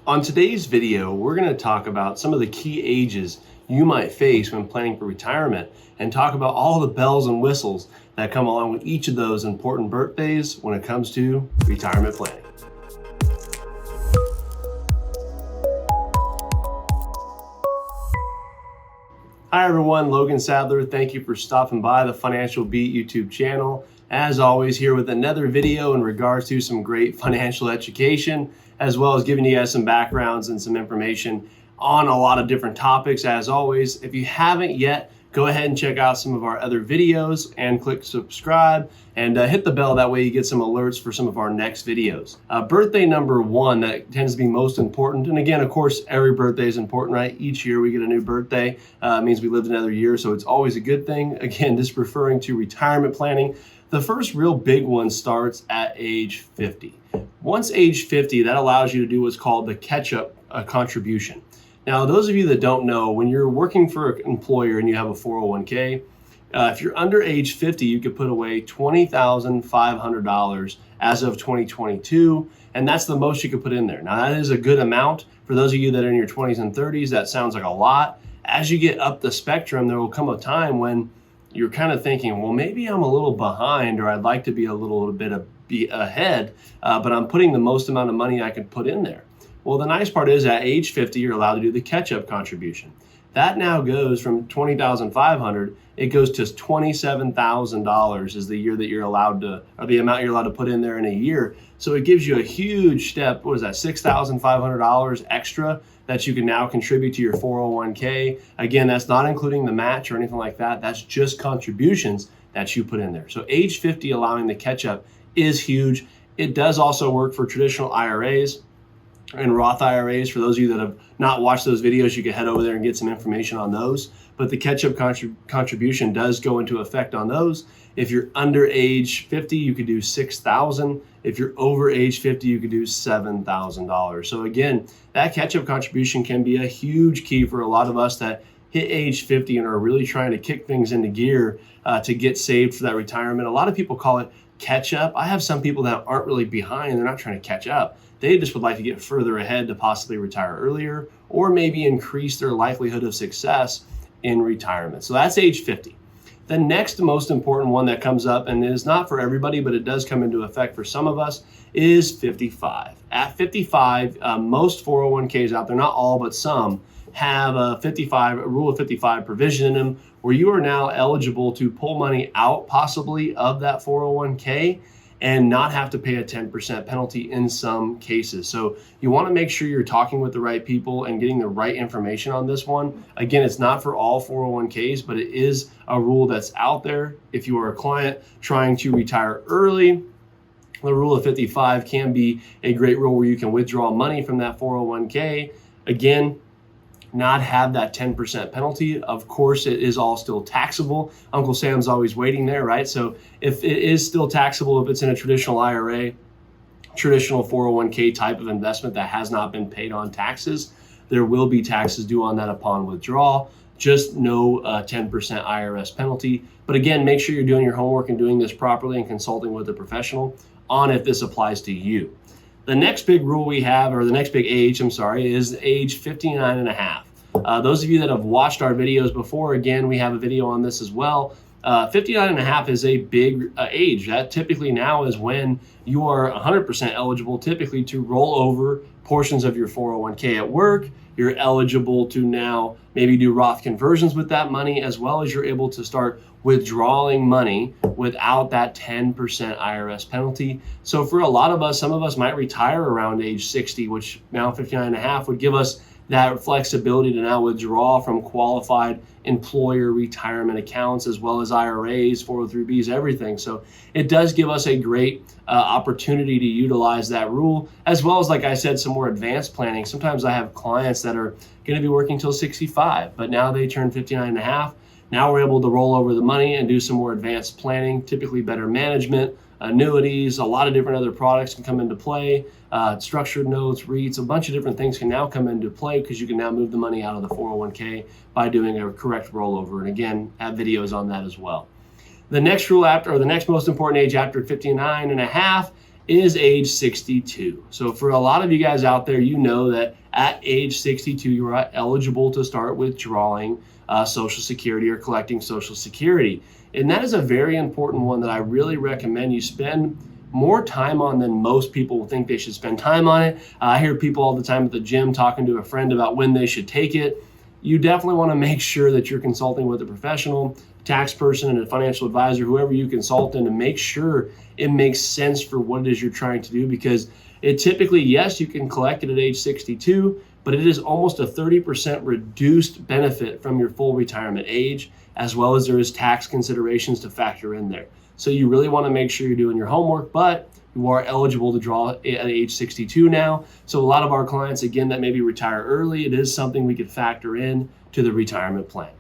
On today's video, we're going to talk about some of the key ages you might face when planning for retirement and talk about all the bells and whistles that come along with each of those important birthdays when it comes to retirement planning. Hi everyone, Logan Sadler. Thank you for stopping by the Financial Beat YouTube channel. As always, here with another video in regards to some great financial education, as well as giving you guys some backgrounds and some information on a lot of different topics. As always, if you haven't yet, go ahead and check out some of our other videos and click subscribe and hit the bell. That way you get some alerts for some of our next videos. Birthday number one that tends to be most important. And again, of course, every birthday is important, right? Each year we get a new birthday. It means we lived another year. So it's always a good thing. Again, just referring to retirement planning. The first real big one starts at age 50. Once age 50, that allows you to do what's called the catch-up contribution. Now, those of you that don't know, when you're working for an employer and you have a 401k, if you're under age 50, you could put away $20,500 as of 2022, and that's the most you could put in there. Now, that is a good amount. For those of you that are in your 20s and 30s, that sounds like a lot. As you get up the spectrum, there will come a time when you're kind of thinking, well, maybe I'm a little behind, or I'd like to be a little bit ahead, but I'm putting the most amount of money I could put in there. Well, the nice part is at age 50, you're allowed to do the catch-up contribution. That now goes from $20,500, it goes to $27,000 is the year that you're allowed to, or the amount you're allowed to put in there in a year. So it gives you a huge step. What is that? $6,500 extra that you can now contribute to your 401k. Again, that's not including the match or anything like that. That's just contributions that you put in there. So age 50 allowing the catch-up is huge. It does also work for traditional IRAs and Roth IRAs. For those of you that have not watched those videos, you can head over there and get some information on those. But the catch-up contribution does go into effect on those. If you're under age 50, you could do $6,000. If you're over age 50, you could do $7,000. So again, that catch-up contribution can be a huge key for a lot of us that hit age 50 and are really trying to kick things into gear to get saved for that retirement. A lot of people call it catch-up. I have some people that aren't really behind. They're not trying to catch up. They just would like to get further ahead to possibly retire earlier, or maybe increase their likelihood of success in retirement. So that's age 50. The next most important one that comes up, and it is not for everybody, but it does come into effect for some of us, is 55. At 55, most 401ks out there, not all, but some, have a rule of 55 provision in them where you are now eligible to pull money out possibly of that 401k and not have to pay a 10% penalty in some cases. So you want to make sure you're talking with the right people and getting the right information on this one. Again, it's not for all 401ks, but it is a rule that's out there. If you are a client trying to retire early, the rule of 55 can be a great rule where you can withdraw money from that 401k. Again, not have that 10% penalty. Of course, it is all still taxable. Uncle Sam's always waiting there, right? So if it is still taxable, if it's in a traditional IRA, traditional 401k type of investment that has not been paid on taxes, there will be taxes due on that upon withdrawal. Just no 10% IRS penalty. But again, make sure you're doing your homework and doing this properly and consulting with a professional on if this applies to you. The next big rule we have, or the next big age, is age 59 and a half. Those of you that have watched our videos before, again, we have a video on this as well. 59 and a half is a big age. That typically now is when you are 100% eligible typically to roll over portions of your 401k at work. You're eligible to now maybe do Roth conversions with that money, as well as you're able to start withdrawing money without that 10% IRS penalty. So for a lot of us, some of us might retire around age 60, which now 59 and a half would give us that flexibility to now withdraw from qualified employer retirement accounts, as well as IRAs, 403Bs, everything. So it does give us a great opportunity to utilize that rule, as well as, like I said, some more advanced planning. Sometimes I have clients that are going to be working till 65, but now they turn 59 and a half. Now we're able to roll over the money and do some more advanced planning, typically better management, annuities, a lot of different other products can come into play, structured notes, REITs, a bunch of different things can now come into play because you can now move the money out of the 401k by doing a correct rollover. And again, have videos on that as well. The next rule after, or the next most important age after 59 and a half is age 62. So for a lot of you guys out there, you know that at age 62, you are eligible to start withdrawing Social Security or collecting Social Security. And that is a very important one that I really recommend you spend more time on than most people think they should spend time on it. I hear people all the time at the gym talking to a friend about when they should take it. You definitely want to make sure that you're consulting with a professional, tax person, and a financial advisor, whoever you consult in, to make sure it makes sense for what it is you're trying to do, because it typically, yes, you can collect it at age 62, but it is almost a 30% reduced benefit from your full retirement age, as well as there is tax considerations to factor in there. So you really want to make sure you're doing your homework, but you are eligible to draw at age 62 now. So a lot of our clients, again, that maybe retire early, it is something we could factor in to the retirement plan.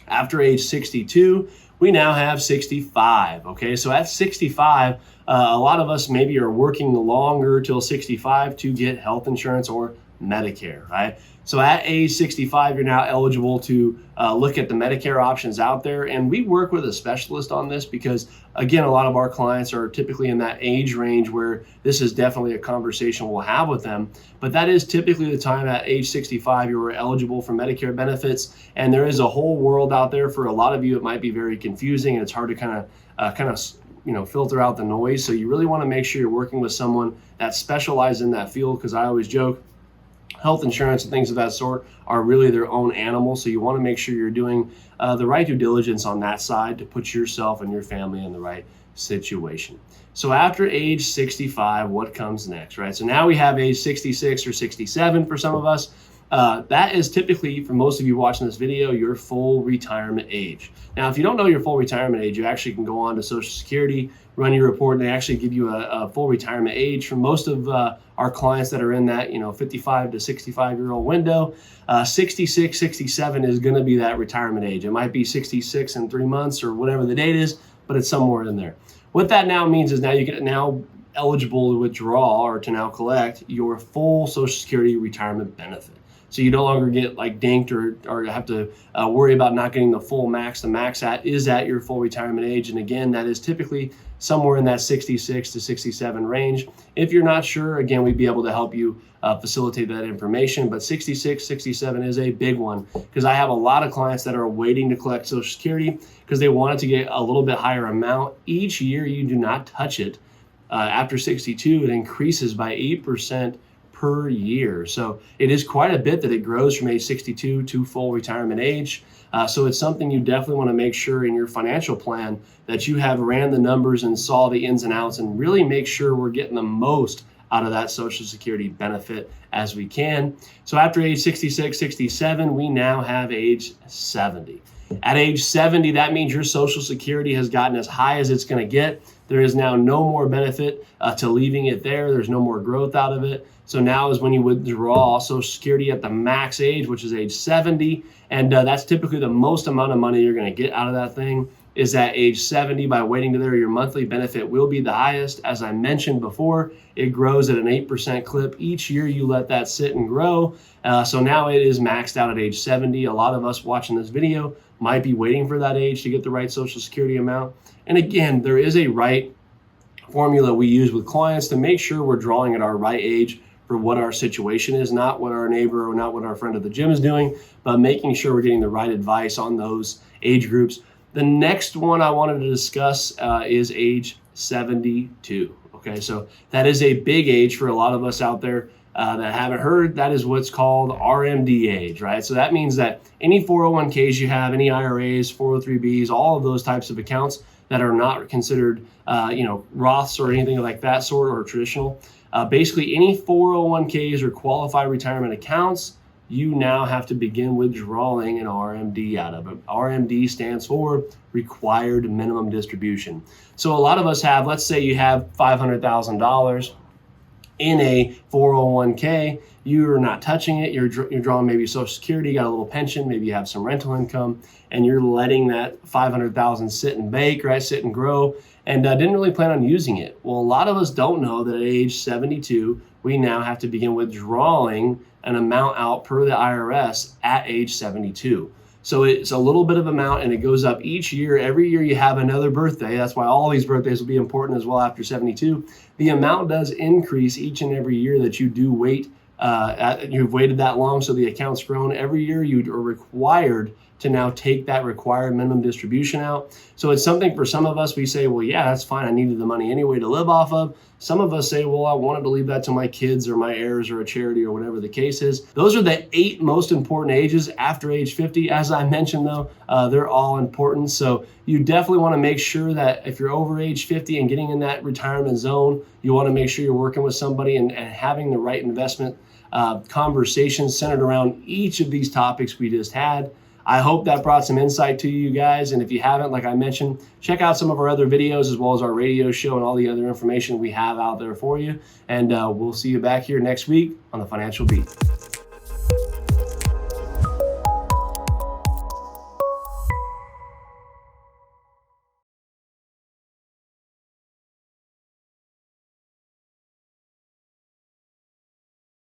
After age 62, we now have 65. Okay, so at 65, a lot of us maybe are working longer till 65 to get health insurance or Medicare, right? So at age 65, you're now eligible to look at the Medicare options out there. And we work with a specialist on this because, again, a lot of our clients are typically in that age range where this is definitely a conversation we'll have with them. But that is typically the time at age 65 you're eligible for Medicare benefits. And there is a whole world out there. For a lot of you, it might be very confusing and it's hard to kind of filter out the noise. So you really want to make sure you're working with someone that specializes in that field, because I always joke, health insurance and things of that sort are really their own animal. So you want to make sure you're doing the right due diligence on that side to put yourself and your family in the right situation. So after age 65, what comes next, right? So now we have age 66 or 67 for some of us. That is typically, for most of you watching this video, your full retirement age. Now, if you don't know your full retirement age, you actually can go on to Social Security, run your report, and they actually give you a full retirement age. For most of our clients that are in that 55 to 65-year-old window, 66, 67 is going to be that retirement age. It might be 66 in 3 months or whatever the date is, but it's somewhere in there. What that now means is now you get eligible to withdraw or to now collect your full Social Security retirement benefit. So you no longer get like dinked or have to worry about not getting the full max. The max is at your full retirement age. And again, that is typically somewhere in that 66 to 67 range. If you're not sure, again, we'd be able to help you facilitate that information. But 66, 67 is a big one, because I have a lot of clients that are waiting to collect Social Security because they wanted to get a little bit higher amount. Each year you do not touch it. After 62, it increases by 8% per year. So it is quite a bit that it grows from age 62 to full retirement age. So it's something you definitely want to make sure in your financial plan that you have ran the numbers and saw the ins and outs and really make sure we're getting the most out of that Social Security benefit as we can. So after age 66, 67, we now have age 70. At age 70, that means your Social Security has gotten as high as it's going to get. There is now no more benefit to leaving it there. There's no more growth out of it. So now is when you withdraw Social Security at the max age, which is age 70. And that's typically the most amount of money you're going to get out of that thing is at age 70. By waiting to there, your monthly benefit will be the highest. As I mentioned before, it grows at an 8% clip. Each year you let that sit and grow. So now it is maxed out at age 70. A lot of us watching this video might be waiting for that age to get the right Social Security amount. And again, there is a right formula we use with clients to make sure we're drawing at our right age for what our situation is, not what our neighbor or not what our friend at the gym is doing, but making sure we're getting the right advice on those age groups. The next one I wanted to discuss is age 72. Okay, so that is a big age for a lot of us out there that haven't heard. That is what's called RMD age, right? So that means that any 401ks you have, any IRAs, 403bs, all of those types of accounts that are not considered, Roths or anything like that sort or traditional, basically any 401ks or qualified retirement accounts, you now have to begin withdrawing an RMD out of it. RMD stands for required minimum distribution. So a lot of us have, let's say you have $500,000 in a 401k, you're not touching it, you're drawing maybe Social Security, you got a little pension, maybe you have some rental income, and you're letting that $500,000 sit and bake, right, sit and grow, and didn't really plan on using it. Well, a lot of us don't know that at age 72, we now have to begin withdrawing an amount out per the IRS at age 72. So it's a little bit of amount, and it goes up each year. Every year you have another birthday. That's why all these birthdays will be important as well after 72. The amount does increase each and every year that you do wait. You've waited that long, so the account's grown. Every year you are required to now take that required minimum distribution out. So it's something for some of us, we say, well, yeah, that's fine. I needed the money anyway to live off of. Some of us say, well, I wanted to leave that to my kids or my heirs or a charity or whatever the case is. Those are the 8 most important ages after age 50. As I mentioned, though, they're all important. So you definitely want to make sure that if you're over age 50 and getting in that retirement zone, you want to make sure you're working with somebody and having the right investment conversations centered around each of these topics we just had. I hope that brought some insight to you guys. And if you haven't, like I mentioned, check out some of our other videos as well as our radio show and all the other information we have out there for you. And we'll see you back here next week on the Financial Beat.